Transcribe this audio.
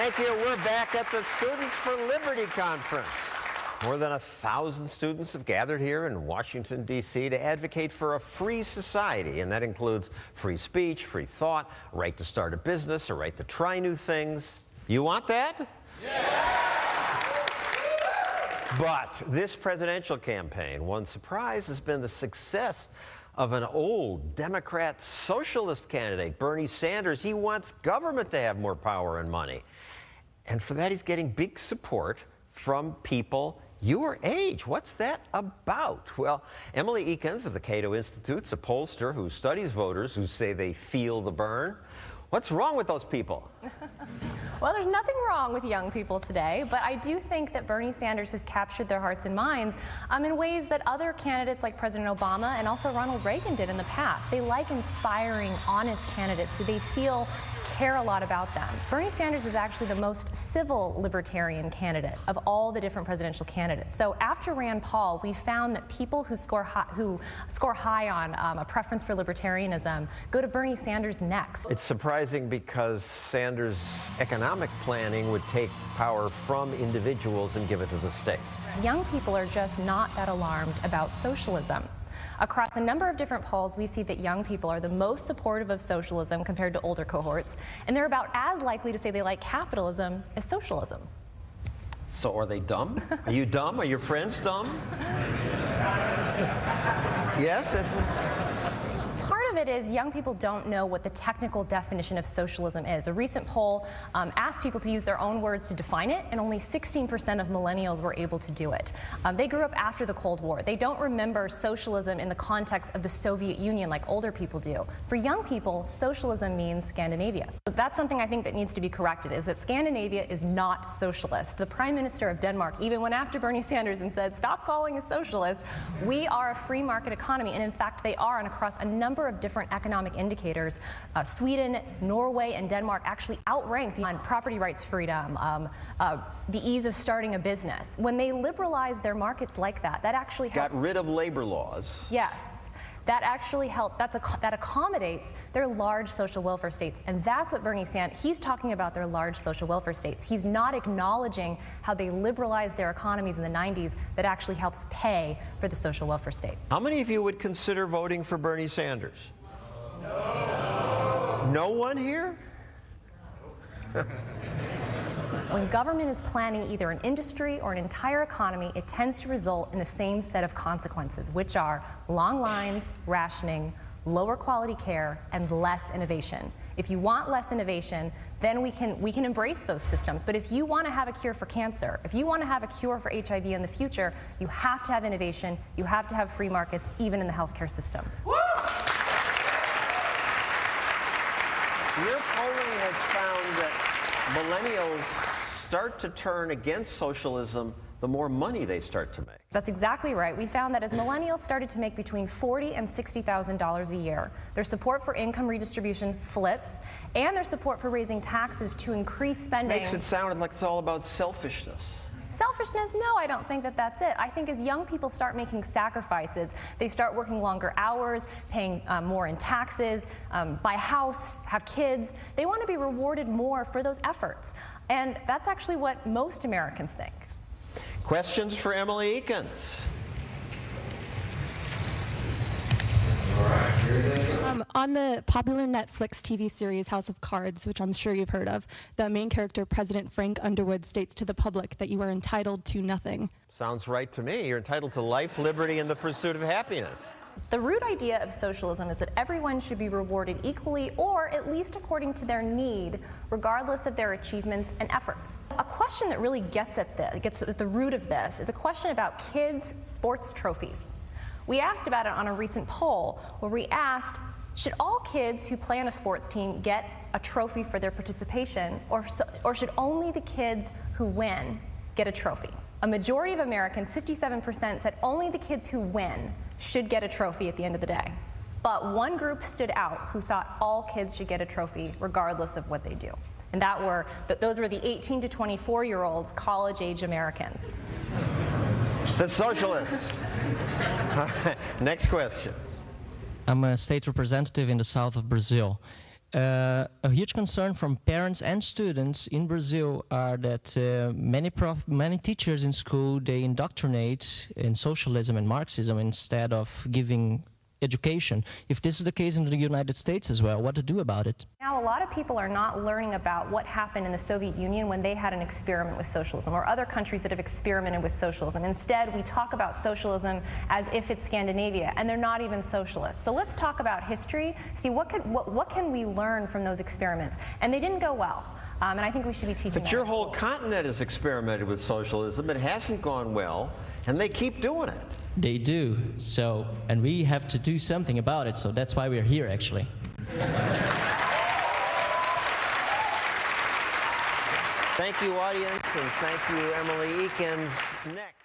Thank you. We're back at the Students for Liberty Conference. More than 1,000 students have gathered here in Washington, D.C. to advocate for a free society, and that includes free speech, free thought, a right to start a business, a right to try new things. You want that? Yeah! But this presidential campaign, one surprise has been the success of an old Democrat socialist candidate, Bernie Sanders. He wants government to have more power and money. And for that, he's getting big support from people your age. What's that about? Well, Emily Ekins of the Cato Institute's a pollster who studies voters who say they feel the burn. What's wrong with those people? Well, there's nothing wrong with young people today, but I do think that Bernie Sanders has captured their hearts and minds in ways that other candidates like President Obama and also Ronald Reagan did in the past. They like inspiring, honest candidates who they feel care a lot about them. Bernie Sanders is actually the most civil libertarian candidate of all the different presidential candidates. So after Rand Paul, we found that people who score high on a preference for libertarianism go to Bernie Sanders next. It's surprising because Sanders' economic planning would take power from individuals and give it to the state. Young people are just not that alarmed about socialism. Across a number of different polls, we see that young people are the most supportive of socialism compared to older cohorts, and they're about as likely to say they like capitalism as socialism. So are they dumb? Are you dumb? Are your friends dumb? Yes, it's Part of it is young people don't know what the technical definition of socialism is. A recent poll asked people to use their own words to define it, and only 16% of millennials were able to do it. They grew up after the Cold War. They don't remember socialism in the context of the Soviet Union like older people do. For young people, socialism means Scandinavia. But that's something I think that needs to be corrected, is that Scandinavia is not socialist. The Prime Minister of Denmark even went after Bernie Sanders and said, stop calling us socialist. We are a free market economy, and in fact they are, and across a number of different economic indicators. Sweden, Norway, and Denmark actually outrank on property rights freedom, the ease of starting a business. When they liberalized their markets like that, that actually helps. Got rid of labor laws. Yes. That actually helped, that accommodates their large social welfare states. And that's what Bernie Sanders, he's talking about their large social welfare states. He's not acknowledging how they liberalized their economies in the 90s that actually helps pay for the social welfare state. How many of you would consider voting for Bernie Sanders? No. No one here? When government is planning either an industry or an entire economy, it tends to result in the same set of consequences, which are long lines, rationing, lower quality care, and less innovation. If you want less innovation, then we can embrace those systems. But if you want to have a cure for cancer, if you want to have a cure for HIV in the future, you have to have innovation, you have to have free markets, even in the healthcare system. Woo! Your polling has found that millennials start to turn against socialism the more money they start to make. That's exactly right. We found that as millennials started to make between $40,000 and $60,000 a year, their support for income redistribution flips, and their support for raising taxes to increase spending. Makes it sound like it's all about selfishness. Selfishness? No, I don't think that that's it. I think as young people start making sacrifices, they start working longer hours, paying more in taxes, buy a house, have kids, they want to be rewarded more for those efforts. And that's actually what most Americans think. Questions for Emily Ekins? On the popular Netflix TV series House of Cards, which I'm sure you've heard of, the main character, President Frank Underwood, states to the public that you are entitled to nothing. Sounds right to me. You're entitled to life, liberty, and the pursuit of happiness. The root idea of socialism is that everyone should be rewarded equally, or at least according to their need, regardless of their achievements and efforts. A question that really gets at the root of this is a question about kids' sports trophies. We asked about it on a recent poll where we asked, should all kids who play on a sports team get a trophy for their participation, or should only the kids who win get a trophy? A majority of Americans, 57%, said only the kids who win should get a trophy at the end of the day. But one group stood out who thought all kids should get a trophy regardless of what they do. And those were the 18 to 24-year-olds, college-age Americans. The socialists. Next question. I'm a state representative in the south of Brazil. a huge concern from parents and students in Brazil are that many teachers in school, they indoctrinate in socialism and Marxism instead of giving education. If this is the case in the United States as well, what to do about it? Now, a lot of people are not learning about what happened in the Soviet Union when they had an experiment with socialism, or other countries that have experimented with socialism. Instead, we talk about socialism as if it's Scandinavia, and they're not even socialists. So let's talk about history, see what can we learn from those experiments. And they didn't go well. And I think we should be teaching that. But your whole continent has experimented with socialism. It hasn't gone well, and they keep doing it. They do. So, and we have to do something about it. So that's why we're here, actually. Thank you, audience, and thank you, Emily Ekins. Next.